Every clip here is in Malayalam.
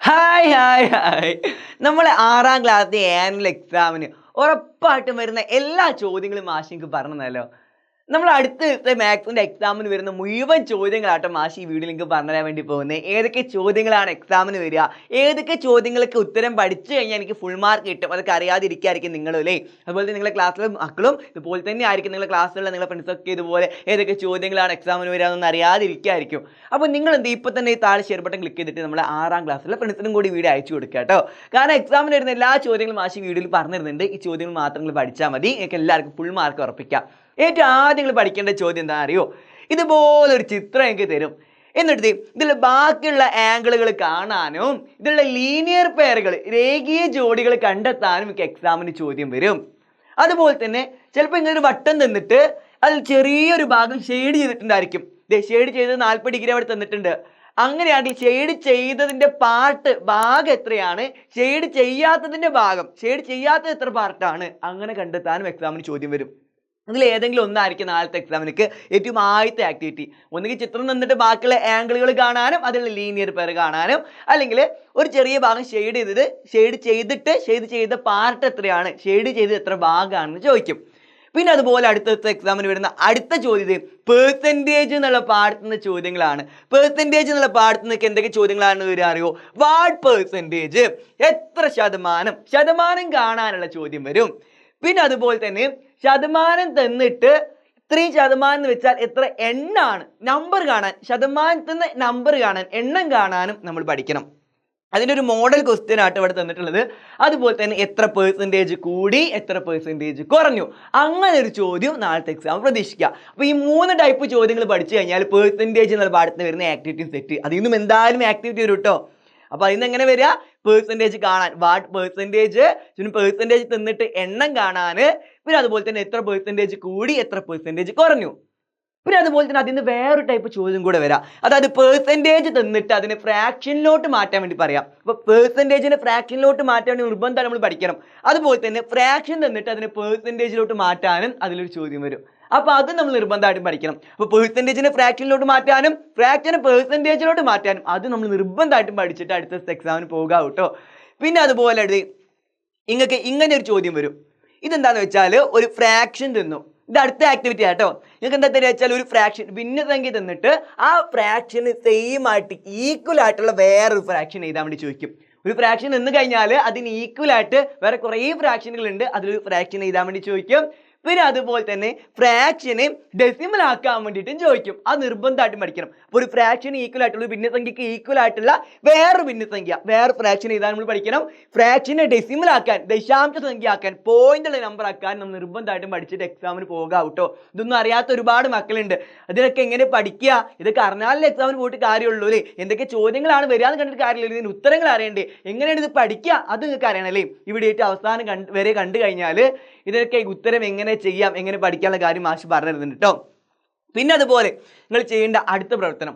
ഹായ് ഹായ് ഹായ് നമ്മളെ 6ാം ക്ലാസ്സിലെ ആനുവൽ എക്സാമിന് ഉറപ്പായിട്ടും വരുന്ന എല്ലാ ചോദ്യങ്ങളും മാഷിക്ക് പറഞ്ഞല്ലോ. നമ്മൾ അടുത്ത മാത്സിന്റെ എക്സാമിന് വരുന്ന മുഴുവൻ ചോദ്യങ്ങളാട്ടോ മാഷി ഈ വീഡിയോ നിങ്ങൾക്ക് പറഞ്ഞു തരാൻ വേണ്ടി പോകുന്നത്. ഏതൊക്കെ ചോദ്യങ്ങളാണ് എക്സാമിന് വരിക, ഏതൊക്കെ ചോദ്യങ്ങൾക്ക് ഉത്തരം പഠിച്ചു കഴിഞ്ഞാൽ എനിക്ക് ഫുൾ മാർക്ക് കിട്ടും, അതൊക്കെ അറിയാതിരിക്കായിരിക്കും നിങ്ങളും അല്ലേ. അതുപോലെ തന്നെ നിങ്ങളുടെ ക്ലാസ്സിലെ മക്കളും ഇതുപോലെ തന്നെ ആയിരിക്കും, നിങ്ങളുടെ ക്ലാസ്സിലുള്ള നിങ്ങളുടെ ഫ്രണ്ട്സൊക്കെ ഇതുപോലെ ഏതൊക്കെ ചോദ്യങ്ങളാണ് എക്സാമിന് വരിക എന്നൊന്നും അറിയാതിരിക്കായിരിക്കും. അപ്പോൾ നിങ്ങൾ എന്ത് ഇപ്പോൾ തന്നെ ഈ താഴെ ഷെയർ ബട്ടൺ ക്ലിക്ക് ചെയ്തിട്ട് നമ്മൾ 6ാം ക്ലാസ്സിലെ ഫ്രണ്ട്സിനും കൂടി വീഡിയോ അയച്ചു കൊടുക്കുക കേട്ടോ. കാരണം എക്സാമിന് വരുന്ന എല്ലാ ചോദ്യങ്ങളും മാഷി വീഡിയോയിൽ പറഞ്ഞു തരുന്നുണ്ട്. ഈ ചോദ്യങ്ങൾ മാത്രം നിങ്ങൾ പഠിച്ചാൽ മതി, നിങ്ങൾക്ക് എല്ലാവർക്കും ഫുൾ മാർക്ക് ഉറപ്പിക്കാം. ഏറ്റവും ആദ്യം നിങ്ങൾ പഠിക്കേണ്ട ചോദ്യം എന്താ അറിയോ? ഇതുപോലൊരു ചിത്രം എനിക്ക് തരും, എന്നിട്ട് ഇതിൽ ബാക്കിയുള്ള ആംഗിളുകൾ കാണാനും ഇതിലുള്ള ലീനിയർ പെയറുകൾ രേഖീയ ജോഡികൾ കണ്ടെത്താനും എനിക്ക് എക്സാമിന് ചോദ്യം വരും. അതുപോലെ തന്നെ ചിലപ്പോൾ ഇങ്ങനെ ഒരു വട്ടം തന്നിട്ട് അതിൽ ചെറിയൊരു ഭാഗം ഷെയ്ഡ് ചെയ്തിട്ടുണ്ടായിരിക്കും. ഷെയ്ഡ് ചെയ്ത് 40 ഡിഗ്രി അവിടെ തന്നിട്ടുണ്ട്. അങ്ങനെയാണെങ്കിൽ ഷെയ്ഡ് ചെയ്തതിൻ്റെ ഭാഗം എത്രയാണ്, ഷെയ്ഡ് ചെയ്യാത്തത് എത്ര പാർട്ടാണ്, അങ്ങനെ കണ്ടെത്താനും എക്സാമിന് ചോദ്യം വരും. അതിൽ ഏതെങ്കിലും ഒന്നായിരിക്കും നാളത്തെ എക്സാമിലേക്ക് ഏറ്റവും ആദ്യത്തെ ആക്ടിവിറ്റി. ഒന്നുകിൽ ചിത്രം തന്നിട്ട് ബാക്കിയുള്ള ആംഗിളുകൾ കാണാനും അതിലുള്ള ലീനിയർ പെയർ കാണാനും, അല്ലെങ്കിൽ ഒരു ചെറിയ ഭാഗം ഷെയ്ഡ് ചെയ്ത പാർട്ട് എത്രയാണ്, ഷെയ്ഡ് ചെയ്ത് എത്ര ഭാഗമാണെന്ന് ചോദിക്കും. പിന്നെ അതുപോലെ അടുത്ത എക്സാമിന് വരുന്ന അടുത്ത ചോദ്യം പെർസെൻറ്റേജ് എന്നുള്ള പാഠത്തിൽ നിന്ന് ചോദ്യങ്ങളാണ്. പെർസെൻറ്റേജ് എന്നുള്ള പാഠത്തിൽ നിന്ന് എന്തൊക്കെ ചോദ്യങ്ങളാണെന്ന് വരിക അറിയോ? വാട്ട് പെർസെൻറ്റേജ്, എത്ര ശതമാനം കാണാനുള്ള ചോദ്യം വരും. പിന്നെ അതുപോലെ തന്നെ ശതമാനം തന്നിട്ട് 3% എന്ന് വെച്ചാൽ എത്ര എണ്ണാണ്, നമ്പർ കാണാൻ, ശതമാനത്തിൽ നിന്ന് നമ്പർ കാണാൻ, എണ്ണം കാണാനും നമ്മൾ പഠിക്കണം. അതിൻ്റെ ഒരു മോഡൽ ക്വസ്റ്റ്യൻ ആയിട്ട് ഇവിടെ തന്നിട്ടുള്ളത്. അതുപോലെ തന്നെ എത്ര പെർസെൻറ്റേജ് കൂടി, എത്ര പെർസെൻറ്റേജ് കുറഞ്ഞു, അങ്ങനെ ഒരു ചോദ്യം നാളത്തെ എക്സാം പ്രതീക്ഷിക്കുക. അപ്പോൾ ഈ 3 ടൈപ്പ് ചോദ്യങ്ങൾ പഠിച്ചു കഴിഞ്ഞാൽ പെർസെൻറ്റേജ് എന്നുള്ള പാഠത്തിന് വരുന്ന ആക്ടിവിറ്റി സെറ്റ്, അതിൽ നിന്നും എന്തായാലും ആക്ടിവിറ്റി വരും കേട്ടോ. അപ്പോൾ അതിന് എങ്ങനെ വരിക? പെർസെൻറ്റേജ് കാണാൻ, വാട്ട് പെർസെൻറ്റേജ്, പെർസെൻറ്റേജ് തന്നിട്ട് എണ്ണം കാണാൻ, പിന്നെ അതുപോലെ തന്നെ എത്ര പെർസെൻറ്റേജ് കൂടി, എത്ര പെർസെൻറ്റേജ് കുറഞ്ഞു. പിന്നെ അതുപോലെ തന്നെ അതിൽ നിന്ന് വേറൊരു ടൈപ്പ് ചോദ്യം കൂടെ വരാം. അതായത് പെർസെൻറ്റേജ് തന്നിട്ട് അതിനെ ഫ്രാക്ഷനിലോട്ട് മാറ്റാൻ വേണ്ടി പറയാം. അപ്പോൾ പെർസെൻറ്റേജിനെ ഫ്രാക്ഷനിലോട്ട് മാറ്റാൻ വേണ്ടി നിർബന്ധമാണ് നമ്മൾ പഠിക്കണം. അതുപോലെ തന്നെ ഫ്രാക്ഷൻ തന്നിട്ട് അതിനെ പെർസെൻറ്റേജിലോട്ട് മാറ്റാനും അതിലൊരു ചോദ്യം വരും. അപ്പോൾ അത് നമ്മൾ നിർബന്ധമായിട്ടും പഠിക്കണം. അപ്പോൾ പെർസെൻറ്റേജിനെ ഫ്രാക്ഷനിലോട്ട് മാറ്റാനും ഫ്രാക്ഷനെ പെർസെൻറ്റേജിലോട്ട് മാറ്റാനും അത് നമ്മൾ നിർബന്ധമായിട്ടും പഠിച്ചിട്ട് അടുത്ത എക്സാമിന് പോകുക കേട്ടോ. പിന്നെ അതുപോലെ നിങ്ങൾക്ക് ഇങ്ങനെ ഒരു ചോദ്യം വരും. ഇതെന്താണെന്ന് വെച്ചാൽ ഒരു ഫ്രാക്ഷൻ തന്നു, ഇത് അടുത്ത ആക്ടിവിറ്റി ആട്ടോ. നിങ്ങൾക്ക് എന്താ തരിക വെച്ചാൽ ഒരു ഫ്രാക്ഷൻ ഭിന്നസംഖ്യ തന്നിട്ട് ആ ഫ്രാക്ഷന് സെയിം ആയിട്ട് ഈക്വൽ ആയിട്ടുള്ള വേറൊരു ഫ്രാക്ഷൻ എഴുതാൻ വേണ്ടി ചോദിക്കും. ഒരു ഫ്രാക്ഷൻ എന്ന് കഴിഞ്ഞാൽ അതിന് ഈക്വൽ ആയിട്ട് വേറെ കുറേ ഫ്രാക്ഷനുകൾ ഉണ്ട്, അതിലൊരു ഫ്രാക്ഷൻ എഴുതാൻ വേണ്ടി ചോദിക്കും. പിന്നെ അതുപോലെ തന്നെ ഫ്രാക്ഷനെ ഡെസിമൽ ആക്കാൻ വേണ്ടിയിട്ടും ചോദിക്കും. അത് നിർബന്ധമായിട്ടും പഠിക്കണം. അപ്പോൾ ഒരു ഫ്രാക്ഷൻ ഈക്വൽ ആയിട്ടുള്ള ഒരു ഭിന്നസംഖ്യക്ക് ഈക്വൽ ആയിട്ടുള്ള വേറൊരു ഭിന്നസംഖ്യ, വേറെ ഫ്രാക്ഷൻ എഴുതാൻ നമ്മൾ പഠിക്കണം. ഫ്രാക്ഷനെ ഡെസിമൽ ആക്കാൻ, ദശാംശ സംഖ്യ ആക്കാൻ, പോയിന്റുള്ള നമ്പർ ആക്കാൻ നമ്മൾ നിർബന്ധമായിട്ടും പഠിച്ചിട്ട് എക്സാമിന് പോകാം കേട്ടോ. ഇതൊന്നും അറിയാത്ത ഒരുപാട് മക്കളുണ്ട്. അതിനൊക്കെ എങ്ങനെ പഠിക്കുക, ഇതൊക്കെ അറിഞ്ഞാലേ എക്സാമിന് പോയിട്ട് കാര്യമുള്ളൂ അല്ലേ. എന്തൊക്കെ ചോദ്യങ്ങളാണ് വരികയെന്ന് കണ്ടിട്ട് കാര്യമില്ല, ഇതിൻ്റെ ഉത്തരങ്ങൾ അറിയണ്ടേ, എങ്ങനെയാണ് ഇത് പഠിക്കുക അത് നിങ്ങൾക്ക് അറിയണം അല്ലേ. ഇവിടെ ഏറ്റവും അവസാനം വരെ കണ്ടു കഴിഞ്ഞാൽ ഇതിനൊക്കെ ഉത്തരം എങ്ങനെ ചെയ്യാം, എങ്ങനെ പഠിക്കാനുള്ള കാര്യം മാഷ് പറഞ്ഞു തരുന്നുണ്ട് കേട്ടോ. പിന്നെ അതുപോലെ നിങ്ങൾ ചെയ്യേണ്ട അടുത്ത പ്രവർത്തനം,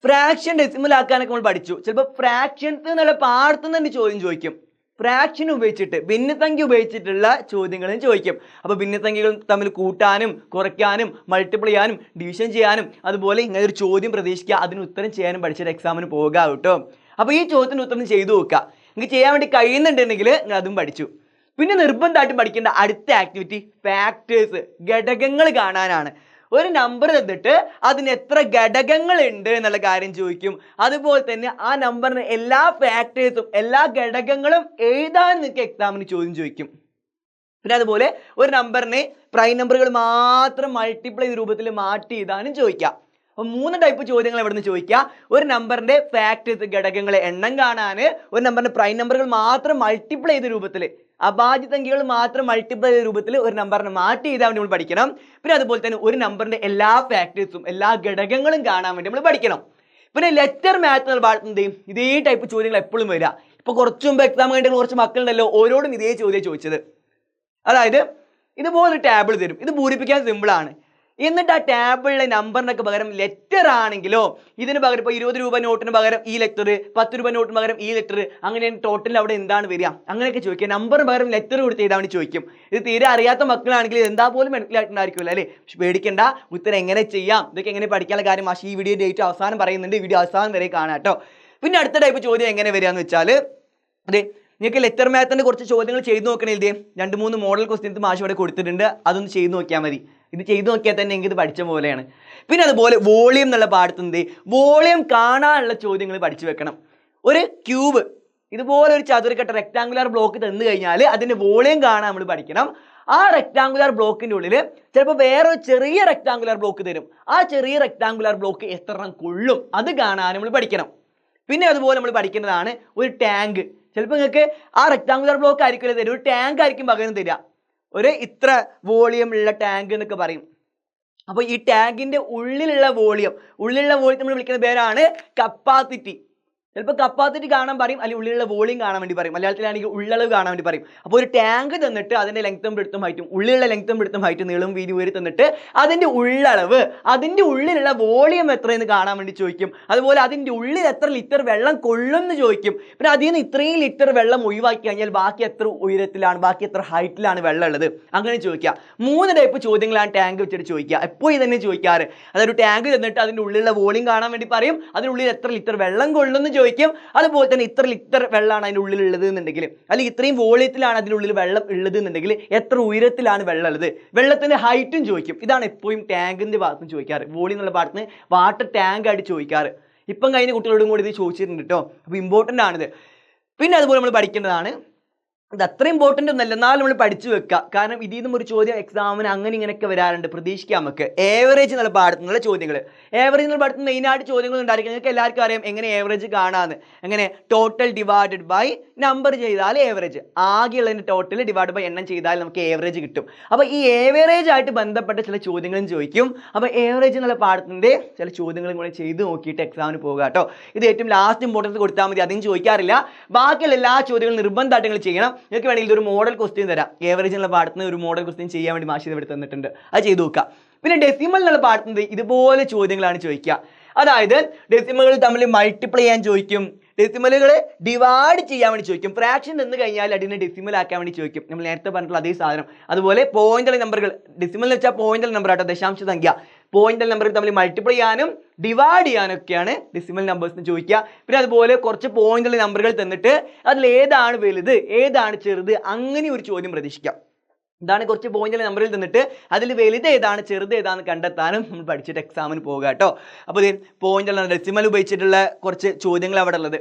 ഫ്രാക്ഷൻ ഡെസിമൽ ആക്കാനൊക്കെ നമ്മൾ പഠിച്ചു. ചിലപ്പോൾ ഫ്രാക്ഷൻസ് എന്നുള്ള പാഠത്തു നിന്ന് ചോദ്യം ചോദിക്കും. ഫ്രാക്ഷൻ ഉപയോഗിച്ചിട്ട്, ഭിന്നസംഖ്യ ഉപയോഗിച്ചിട്ടുള്ള ചോദ്യങ്ങളും ചോദിക്കും. അപ്പോൾ ഭിന്നസംഖ്യകൾ തമ്മിൽ കൂട്ടാനും കുറയ്ക്കാനും മൾട്ടിപ്ലൈ ചെയ്യാനും ഡിവിഷൻ ചെയ്യാനും അതുപോലെ ഇങ്ങനെ ഒരു ചോദ്യം പ്രതീക്ഷിക്കുക, അതിന് ഉത്തരം ചെയ്യാനും പഠിച്ചിട്ട് എക്സാമിന് പോകുക കേട്ടോ. അപ്പോൾ ഈ ചോദ്യത്തിന് ഉത്തരം ചെയ്തു നോക്കുക. നിങ്ങൾക്ക് ചെയ്യാൻ വേണ്ടി കഴിയുന്നുണ്ടെങ്കിൽ നിങ്ങൾ അതും പഠിച്ചു. പിന്നെ നിർബന്ധമായിട്ടും പഠിക്കേണ്ട അടുത്ത ആക്ടിവിറ്റി ഫാക്ടേഴ്സ്, ഘടകങ്ങൾ കാണാനാണ്. ഒരു നമ്പർ തന്നിട്ട് അതിന് എത്ര ഘടകങ്ങൾ ഉണ്ട് എന്നുള്ള കാര്യം ചോദിക്കും. അതുപോലെ തന്നെ ആ നമ്പറിന് എല്ലാ ഫാക്ടേഴ്സും എല്ലാ ഘടകങ്ങളും എഴുതാൻ നിങ്ങൾക്ക് എക്സാമിന് ചോദ്യം ചോദിക്കും. പിന്നെ അതുപോലെ ഒരു നമ്പറിനെ പ്രൈം നമ്പറുകൾ മാത്രം മൾട്ടിപ്ലൈ ചെയ്ത രൂപത്തിൽ മാറ്റി എഴുതാനും ചോദിക്കാം. അപ്പോൾ 3 ടൈപ്പ് ചോദ്യങ്ങൾ എവിടെ നിന്ന് ചോദിക്കുക? ഒരു നമ്പറിന്റെ ഫാക്ടേഴ്സ്, ഘടകങ്ങളെ എണ്ണം കാണാൻ, ഒരു നമ്പറിന്റെ പ്രൈം നമ്പറുകൾ മാത്രം മൾട്ടിപ്ലൈ ചെയ്ത രൂപത്തിൽ, അഭാജ്യ സംഖ്യകൾ മാത്രം മൾട്ടിപ്ലൈ ചെയ്ത രൂപത്തിൽ ഒരു നമ്പറിനെ മാറ്റി എഴുതാൻ വേണ്ടി നമ്മൾ പഠിക്കണം. പിന്നെ അതുപോലെ തന്നെ ഒരു നമ്പറിന്റെ എല്ലാ ഫാക്ടേഴ്സും എല്ലാ ഘടകങ്ങളും കാണാൻ വേണ്ടി നമ്മൾ പഠിക്കണം. പിന്നെ ലെറ്റർ മാത്ത് എന്നുള്ള ഭാഗത്ത് എന്ത് ചെയ്യും? ഇതേ ടൈപ്പ് ചോദ്യങ്ങൾ എപ്പോഴും വരിക. ഇപ്പോൾ കുറച്ച് മുമ്പ് എക്സാം കഴിഞ്ഞിട്ട് കുറച്ച് മക്കളുണ്ടല്ലോ, ഓരോടും ഇതേ ചോദ്യം ചോദിച്ചത്. അതായത് ഇതുപോലൊരു ടേബിൾ തരും, ഇത് പൂരിപ്പിക്കാൻ സിമ്പിളാണ്. എന്നിട്ട് ആ ടേബിളിലെ നമ്പറിനൊക്കെ പകരം ലെറ്റർ ആണെങ്കിലോ ഇതിന് പകരം ഇപ്പോൾ 20 രൂപ നോട്ടിന് പകരം ഈ ലെറ്റർ, 10 രൂപ നോട്ടിന് പകരം ഈ ലെറ്റർ, അങ്ങനെ ടോട്ടൽ അവിടെ എന്താണ് വരിക അങ്ങനെയൊക്കെ ചോദിക്കുക. നമ്പറിന് പകരം ലെറ്റർ കൊടുത്ത് എഴുതാൻ വേണ്ടി ചോദിക്കും. ഇത് തീരെ അറിയാത്ത മക്കളാണെങ്കിൽ എന്താ പോലും മനസ്സിലായിട്ടുണ്ടായിരിക്കുമല്ലോ അല്ലേ. പേടിക്കേണ്ട, ഉത്തരം എങ്ങനെ ചെയ്യാം, ഇതൊക്കെ എങ്ങനെ പഠിക്കാനുള്ള കാര്യം മാഷി ഈ വീഡിയോ ഡേറ്റ് അവസാനം പറയുന്നുണ്ട്, വീഡിയോ അവസാനം വരെ കാണാം കേട്ടോ. പിന്നെ അടുത്ത ടൈപ്പ് ചോദ്യം എങ്ങനെ വരികയെന്ന് വെച്ചാൽ അതെ നിങ്ങൾക്ക് ലെറ്റർ മാത്തിൻ്റെ കുറച്ച് ചോദ്യങ്ങൾ ചെയ്ത് നോക്കണേ ഇതേ 2-3 മോഡൽ ക്വസ്റ്റ്യൻസ് മാഷ് ഇവിടെ കൊടുത്തിട്ടുണ്ട്, അതൊന്ന് ചെയ്ത് നോക്കിയാൽ മതി. ഇത് ചെയ്ത് നോക്കിയാൽ തന്നെ എനിക്ക് ഇത് പഠിച്ച പോലെയാണ്. പിന്നെ അതുപോലെ വോളിയം എന്നുള്ള പാഠത്തുനിന്ന് വോളിയം കാണാനുള്ള ചോദ്യങ്ങൾ പഠിച്ചു വെക്കണം. ഒരു ക്യൂബ് ഇതുപോലെ ഒരു ചതുരക്കട്ട റെക്ടാങ്കുലർ ബ്ലോക്ക് തന്നു കഴിഞ്ഞാൽ അതിൻ്റെ വോളിയം കാണാൻ നമ്മൾ പഠിക്കണം. ആ റെക്ടാങ്കുലർ ബ്ലോക്കിൻ്റെ ഉള്ളിൽ ചിലപ്പോൾ വേറൊരു ചെറിയ റെക്ടാങ്കുലർ ബ്ലോക്ക് തരും. ആ ചെറിയ റെക്ടാങ്കുലർ ബ്ലോക്ക് എത്ര എണ്ണം കൊള്ളും അത് കാണാൻ നമ്മൾ പഠിക്കണം. പിന്നെ അതുപോലെ നമ്മൾ പഠിക്കേണ്ടതാണ് ഒരു ടാങ്ക്. ചിലപ്പോൾ നിങ്ങൾക്ക് ആ റെക്ടാങ്കുലർ ബ്ലോക്ക് ആയിരിക്കില്ല തരും, ഒരു ടാങ്ക് ആയിരിക്കും പകരം തരിക. ഒരു ഇത്ര വോളിയം ഉള്ള ടാങ്ക് എന്നൊക്കെ പറയും. അപ്പോൾ ഈ ടാങ്കിൻ്റെ ഉള്ളിലുള്ള വോളിയം നമ്മൾ വിളിക്കുന്ന പേരാണ് കപ്പാസിറ്റി. ചിലപ്പോൾ കപ്പാസിറ്റി കാണാൻ പറയും, അല്ലെങ്കിൽ ഉള്ളിലുള്ള വോളിയം കാണാൻ വേണ്ടി പറയും. മലയാളത്തിലാണെങ്കിൽ ഉള്ളളവ് കാണാൻ വേണ്ടി പറയും. അപ്പോൾ ഒരു ടാങ്ക് തന്നിട്ട് അതിൻ്റെ ലെങ്ത്തും ബ്രെഡ്ത്തും ഹൈറ്റും, ഉള്ളിലുള്ള ലെങ്ത്തും ബ്രെഡ്ത്തും ഹൈറ്റും, നീളവും വീതി ഉയരി തന്നിട്ട് അതിൻ്റെ ഉള്ളളവ്, അതിൻ്റെ ഉള്ളിലുള്ള വോളിയം എത്രയെന്ന് കാണാൻ വേണ്ടി ചോദിക്കും. അതുപോലെ അതിൻ്റെ ഉള്ളിൽ എത്ര ലിറ്റർ വെള്ളം കൊള്ളുമെന്ന് ചോദിക്കും. പിന്നെ അതിൽ നിന്ന് ഇത്രയും ലിറ്റർ വെള്ളം ഒഴിവാക്കി കഴിഞ്ഞാൽ ബാക്കി എത്ര ഉയരത്തിലാണ്, ബാക്കി എത്ര ഹൈറ്റിലാണ് വെള്ളം ഉള്ളത്, അങ്ങനെ ചോദിക്കുക. 3 ടൈപ്പ് ചോദ്യങ്ങളാണ് ടാങ്ക് വെച്ചിട്ട് ചോദിക്കുക. എപ്പോഴും തന്നെ ചോദിക്കാറ്. അതൊരു ടാങ്ക് തന്നിട്ട് അതിൻ്റെ ഉള്ളിലുള്ള വോളിയം കാണാൻ വേണ്ടി പറയും, അതിനുള്ളിൽ എത്ര ലിറ്റർ വെള്ളം കൊള്ളുമെന്ന് ചോദിക്കും. അതുപോലെ തന്നെ ഇത്ര ലിറ്റർ വെള്ളമാണ് അതിൻ്റെ ഉള്ളിൽ ഉള്ളത് എന്നുണ്ടെങ്കിൽ, അല്ലെങ്കിൽ ഇത്രയും വോളിയത്തിലാണ് അതിനുള്ളിൽ വെള്ളം ഉള്ളത് എന്നുണ്ടെങ്കിൽ എത്ര ഉയരത്തിലാണ് വെള്ളം ഉള്ളത്, വെള്ളത്തിൻ്റെ ഹൈറ്റും ചോദിക്കും. ഇതാണ് എപ്പോഴും ടാങ്കിൻ്റെ ഭാഗത്തുനിന്ന് ചോദിക്കാറ്. വോളിയം എന്നുള്ള ഭാഗത്ത് നിന്ന് വാട്ടർ ടാങ്ക് ആയിട്ട് ചോദിക്കാറ്. ഇപ്പം കഴിഞ്ഞ കുട്ടികളോടും കൂടി ഇത് ചോദിച്ചിട്ടുണ്ട് കേട്ടോ. അപ്പോൾ ഇമ്പോർട്ടൻ്റ് ആണിത്. പിന്നെ അതുപോലെ നമ്മൾ പഠിക്കേണ്ടതാണ്, ഇത് അത്ര ഇമ്പോർട്ടൻ്റ് ഒന്നല്ല, എന്നാലും നമ്മൾ പഠിച്ചു വെക്കുക. കാരണം ഇതിൽ നിന്നും ഒരു ചോദ്യം എക്സാമിന് അങ്ങനെ ഇങ്ങനെയൊക്കെ വരാറുണ്ട്, പ്രതീക്ഷിക്കാം നമുക്ക്. ഏവറേജ് എന്നുള്ള പാഠത്തിൽ നിന്നുള്ള ചോദ്യങ്ങൾ, ഏവറേജ് എന്നുള്ള പാഠത്തിൽ മെയിനായിട്ട് ചോദ്യങ്ങൾ ഉണ്ടായിരിക്കും. നിങ്ങൾക്ക് എല്ലാവർക്കും അറിയാം എങ്ങനെ ഏവറേജ് കാണാമെന്ന്. എങ്ങനെ ടോട്ടൽ ഡിവൈഡഡ് ബൈ നമ്പർ ചെയ്താൽ ഏവറേജ്, ആകെയുള്ളതിൻ്റെ ടോട്ടൽ ഡിവൈഡ് ബൈ എണ്ണം ചെയ്താൽ നമുക്ക് ഏവറേജ് കിട്ടും. അപ്പോൾ ഈ ഏവറേജ് ആയിട്ട് ബന്ധപ്പെട്ട ചില ചോദ്യങ്ങളും ചോദിക്കും. അപ്പോൾ ഏവറേജ് എന്നുള്ള പാഠത്തിൻ്റെ ചില ചോദ്യങ്ങളും കൂടെ ചെയ്ത് നോക്കിയിട്ട് എക്സാമിന് പോകുക കേട്ടോ. ഇത് ഏറ്റവും ലാസ്റ്റ് ഇമ്പോർട്ടൻസ് കൊടുത്താൽ മതി, അതിന് ചോദിക്കാറില്ല. ബാക്കിയുള്ള എല്ലാ ചോദ്യങ്ങളും നിർബന്ധമായിട്ട് നിങ്ങൾ ചെയ്യണം. നിങ്ങൾക്ക് വേണമെങ്കിൽ ഇതൊരു മോഡൽ ക്വസ്റ്റ്യൻ തരാം. ഏവറേജ് എന്നുള്ള പാഠത്തിന് ഒരു മോഡൽ ക്വസ്റ്റ്യൻ ചെയ്യാൻ വേണ്ടി മാഷ് ഇവിടെ തന്നിട്ടുണ്ട്, അത് ചെയ്ത് നോക്കുക. പിന്നെ ഡെസിമൽ എന്നുള്ള പാഠത്തിന് ഇതുപോലെ ചോദ്യങ്ങളാണ് ചോദിക്കുക. അതായത് ഡെസിമലുകൾ തമ്മിൽ മൾട്ടിപ്ലൈ ചെയ്യാൻ ചോദിക്കും, ഡെസിമലുകൾ ഡിവൈഡ് ചെയ്യാൻ വേണ്ടി ചോദിക്കും, ഫ്രാക്ഷൻ തന്നു കഴിഞ്ഞാൽ അതിനെ ഡെസിമൽ ആക്കാൻ വേണ്ടി ചോദിക്കും. നമ്മൾ നേരത്തെ പറഞ്ഞിട്ടുള്ള അതേ സാധനം. അതുപോലെ പോയിന്റൽ നമ്പറുകൾ, ഡെസിമൽ എന്ന് വെച്ചാൽ പോയിന്റൽ നമ്പർ ആട്ടോ, ദശാംശ സംഖ്യ. പോയിന്റൽ നമ്പറുകൾ തമ്മിൽ മൾട്ടിപ്ലൈ ചെയ്യാനും ഡിവൈഡ് ചെയ്യാനൊക്കെയാണ് ഡെസിമൽ നമ്പേഴ്സ് ചോദിക്കുക. പിന്നെ അതുപോലെ കുറച്ച് പോയിന്റൽ നമ്പറുകൾ തന്നിട്ട് അതിൽ ഏതാണ് വലുത് ഏതാണ് ചെറുത് അങ്ങനെ ഒരു ചോദ്യം പ്രതീക്ഷിക്കാം. ഇതാണ് കുറച്ച് പോയിന്റൽ നമ്പറിൽ തന്നിട്ട് അതിൽ വലുത് ഏതാണ് ചെറുത് ഏതാണെന്ന് കണ്ടെത്താനും നമ്മൾ പഠിച്ചിട്ട് എക്സാമിന് പോകുക കേട്ടോ. അപ്പോൾ ഇത് പോയിന്റൽ ഡെസിമൽ ഉപയോഗിച്ചിട്ടുള്ള കുറച്ച് ചോദ്യങ്ങൾ അവിടെ ഉള്ളത്.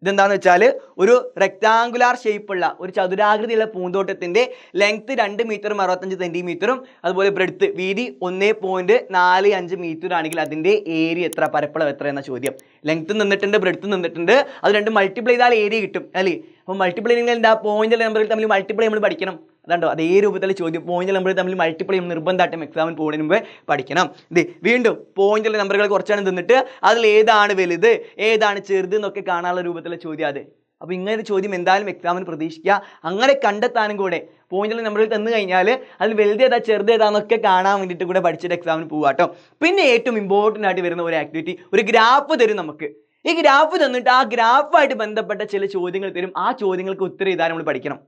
ഇതെന്താണെന്ന് വെച്ചാൽ ഒരു റെക്ടാങ്കുലാർ ഷേപ്പുള്ള ഒരു ചതുരാകൃതിയുള്ള പൂന്തോട്ടത്തിൻ്റെ ലെങ്ത്ത് 2 മീറ്ററും 65 സെൻറ്റിമീറ്ററും അതുപോലെ ബ്രെഡ്ത്ത് വീതി 1.45 മീറ്റർ ആണെങ്കിൽ അതിൻ്റെ ഏരിയ എത്ര, പരപ്പളവ് എത്ര എന്ന ചോദ്യം. ലെങ്ത്ത് നിന്നിട്ടുണ്ട്, ബ്രെഡ്ത്ത് നിന്നിട്ടുണ്ട്, അത് രണ്ടും മൾട്ടിപ്ലൈ ചെയ്താൽ ഏരിയ കിട്ടും അല്ലേ. അപ്പോൾ മൾട്ടിപ്ലൈ നിങ്ങൾ എന്താ പോയിന്റൽ നമ്പറുകൾ തമ്മിൽ മൾട്ടിപ്ലൈ നമ്മൾ പഠിക്കണം. അതുണ്ടോ അതേ രൂപത്തിൽ ചോദ്യം. പോയിന്റൽ നമ്പറുകൾ തമ്മിൽ മൾട്ടിപ്ലൈ നിർബന്ധമായിട്ടും എക്സാമിന് പോകുന്നതിന് മുമ്പ് പഠിക്കണം. ഇത് വീണ്ടും പോയിന്റൽ നമ്പറുകൾ കുറച്ചാണ് തന്നിട്ട് അതിൽ ഏതാണ് വലുത് ഏതാണ് ചെറുത് എന്നൊക്കെ കാണാനുള്ള രൂപത്തിലുള്ള ചോദ്യം അത്. അപ്പോൾ ഇങ്ങനൊരു ചോദ്യം എന്തായാലും എക്സാമിന് പ്രതീക്ഷിക്കുക. അങ്ങനെ കണ്ടെത്താനും കൂടെ പോയിന്റൽ നമ്പറുകൾ തന്നു കഴിഞ്ഞാൽ അതിൽ വലുത് ഏതാ ചെറുത് ഏതാന്നൊക്കെ കാണാൻ വേണ്ടിയിട്ട് കൂടെ പഠിച്ചിട്ട് എക്സാമിന് പോവുക കേട്ടോ. പിന്നെ ഏറ്റവും ഇമ്പോർട്ടൻ്റ് ആയിട്ട് വരുന്ന ഒരു ആക്ടിവിറ്റി, ഒരു ഗ്രാഫ് തരും നമുക്ക്. ഈ ഗ്രാഫ് തന്നിട്ട് ആ ഗ്രാഫായിട്ട് ബന്ധപ്പെട്ട ചില ചോദ്യങ്ങൾ തരും. ആ ചോദ്യങ്ങൾക്ക് ഉത്തരം എഴുതാൻ നമ്മൾ പഠിക്കണം.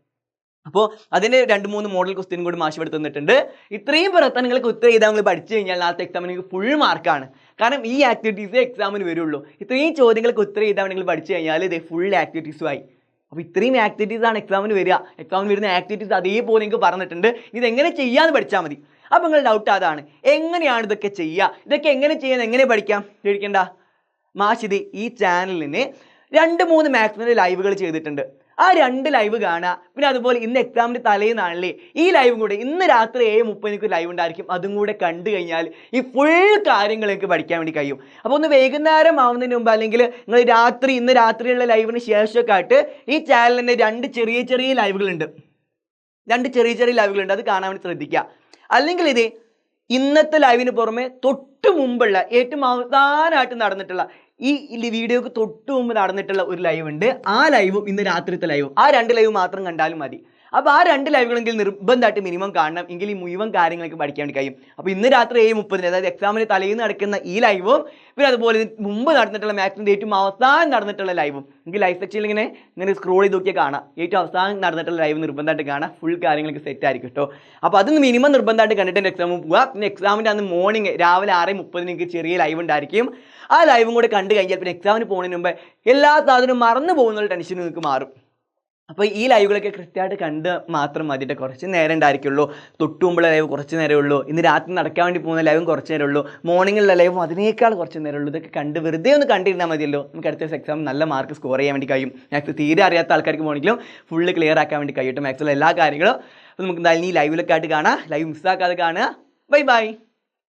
അപ്പോൾ അതിൻ്റെ 2-3 മോഡൽ ക്വസ്റ്റ്യൻ കൂടി മാഷ് ഇവിടെ തന്നിട്ടുണ്ട്. ഇത്രയും പ്രവർത്തനങ്ങൾക്ക് ഉത്തരം എഴുതാൻ നമ്മൾ പഠിച്ചു കഴിഞ്ഞാൽ നാളത്തെ എക്സാമിന് ഫുൾ മാർക്കാണ്. കാരണം ഈ ആക്ടിവിറ്റീസ് എക്സാമിന് വരുള്ളൂ. ഇത്രയും ചോദ്യങ്ങൾക്ക് ഉത്തരം എഴുതാൻ നിങ്ങൾ പഠിച്ചു കഴിഞ്ഞാൽ ഇത് ഫുൾ ആക്ടിവിറ്റീസുമായി. അപ്പോൾ ഇത്രയും ആക്ടിവിറ്റീസാണ് എക്സാമിന് വരിക. എക്സാമിന് വരുന്ന ആക്ടിവിറ്റീസ് അതേപോലെ നിങ്ങൾക്ക് പറഞ്ഞിട്ടുണ്ട്. ഇതെങ്ങനെ ചെയ്യാമെന്ന് പഠിച്ചാൽ മതി. അപ്പോൾ നിങ്ങളുടെ ഡൗട്ട് അതാണ്, എങ്ങനെയാണ് ഇതൊക്കെ ചെയ്യുക, ഇതൊക്കെ എങ്ങനെ ചെയ്യാൻ എങ്ങനെ പഠിക്കാം ചോദിക്കേണ്ട. മാഷ് ഇത് ഈ ചാനലിന് 2-3 മാത്സിൻ്റെ ലൈവുകൾ ചെയ്തിട്ടുണ്ട്. ആ 2 ലൈവ് കാണുക. പിന്നെ അതുപോലെ ഇന്ന് എക്സാമിൻ്റെ തലേന്നാണല്ലേ ഈ ലൈവും കൂടെ, ഇന്ന് രാത്രി 7:30 ലൈവ് ഉണ്ടായിരിക്കും. അതും കൂടെ കണ്ടു കഴിഞ്ഞാൽ ഈ ഫുൾ കാര്യങ്ങൾ നിങ്ങൾക്ക് പഠിക്കാൻ വേണ്ടി കഴിയും. അപ്പോൾ ഒന്ന് വൈകുന്നേരം ആവുന്നതിന് മുമ്പ് അല്ലെങ്കിൽ നിങ്ങൾ ഇന്ന് രാത്രിയുള്ള ലൈവിന് ശേഷമൊക്കെ ആയിട്ട് ഈ ചാനലിൻ്റെ 2 ചെറിയ ലൈവുകളുണ്ട്. 2 ചെറിയ ലൈവുകളുണ്ട്, അത് കാണാൻ വേണ്ടി ശ്രദ്ധിക്കുക. അല്ലെങ്കിൽ ഇത് ഇന്നത്തെ ലൈവിന് പുറമെ തൊട്ട് മുമ്പുള്ള ഏറ്റവും അവസാനമായിട്ട് നടന്നിട്ടുള്ള ഈ വീഡിയോക്ക് തൊട്ട് മുമ്പ് നടന്നിട്ടുള്ള ഒരു ലൈവ് ഉണ്ട്. ആ ലൈവും ഇന്ന് രാത്രിത്തെ ലൈവും, ആ 2 ലൈവ് മാത്രം കണ്ടാലും മതി. അപ്പോൾ ആ 2 ലൈവുകളെങ്കിലും നിർബന്ധമായിട്ട് മിനിമം കാണണം, എങ്കിൽ ഈ മുഴുവൻ കാര്യങ്ങളൊക്കെ പഠിക്കാൻ വേണ്ടി കഴിയും. അപ്പോൾ ഇന്ന് രാത്രി 7:30, അതായത് എക്സാമിന് തലേന്ന് നടക്കുന്ന ഈ ലൈവും പിന്നെ അതുപോലെ മുമ്പ് നടന്നിട്ടുള്ള മാത്സിൻ്റെ ഏറ്റവും അവസാനം നടന്നിട്ടുള്ള ലൈവും എനിക്ക് ലൈവ് സെക്ഷനിൽ ഇങ്ങനെ സ്ക്രോൾ ചെയ്ത് നോക്കിയാൽ കാണാം. ഏറ്റവും അവസാനം നടന്നിട്ടുള്ള ലൈവ് നിർബന്ധമായിട്ട് കാണാം. ഫുൾ കാര്യങ്ങളൊക്കെ സെറ്റ് ആയിരിക്കും കേട്ടോ. അപ്പോൾ അതൊന്ന് മിനിമം നിർബന്ധമായിട്ട് കണ്ടിട്ട് എക്സാമിൽ പോവുക. പിന്നെ എക്സാമിൻ്റെ അന്ന് മോർണിംഗ് രാവിലെ 6:30 ചെറിയ ലൈവ് ഉണ്ടായിരിക്കും. ആ ലൈവും കൂടെ കണ്ടു കഴിഞ്ഞാൽ പിന്നെ എക്സാമിന് പോകുന്നതിന് മുമ്പ് എല്ലാ സാധനവും മറന്നു പോകുന്ന ടെൻഷൻ നിങ്ങൾക്ക് മാറും. അപ്പോൾ ഈ ലൈവുകളൊക്കെ കൃത്യമായിട്ട് കണ്ട് മാത്രം മതിയിട്ട് കുറച്ച് നേരം ഉണ്ടായിരിക്കുള്ളൂ. തൊട്ട് മുമ്പുള്ള ലൈവ് കുറച്ച് നേരമേ ഉള്ളൂ. ഇന്ന് രാത്രി നടക്കാൻ വേണ്ടി പോകുന്ന ലൈവും കുറച്ച് നേരമേ ഉള്ളൂ. മോർണിംഗിലുള്ള ലൈവും അതിനേക്കാൾ കുറച്ച് നേരമേ ഉള്ളൂ. ഇതൊക്കെ കണ്ട് വെറുതെ ഒന്ന് കണ്ടിരുന്നാൽ മതിയല്ലോ. നമുക്ക് അടുത്ത എക്സാം നല്ല മാർക്ക് സ്കോർ ചെയ്യാൻ വേണ്ടി കഴിയും. മാത്സ് തീരെ അറിയാത്ത ആൾക്കാർക്ക് പോകണമെങ്കിലും ഫുള്ള് ക്ലിയർ ആക്കാൻ വേണ്ടി കഴിയും. മാത്സിലുള്ള എല്ലാ കാര്യങ്ങളും അപ്പോൾ നമുക്ക് എന്തായാലും ഈ ലൈവിലൊക്കെ ആയിട്ട് കാണാം. ലൈവ് മിസ്സാക്കാതെ കാണുക. Bye bye.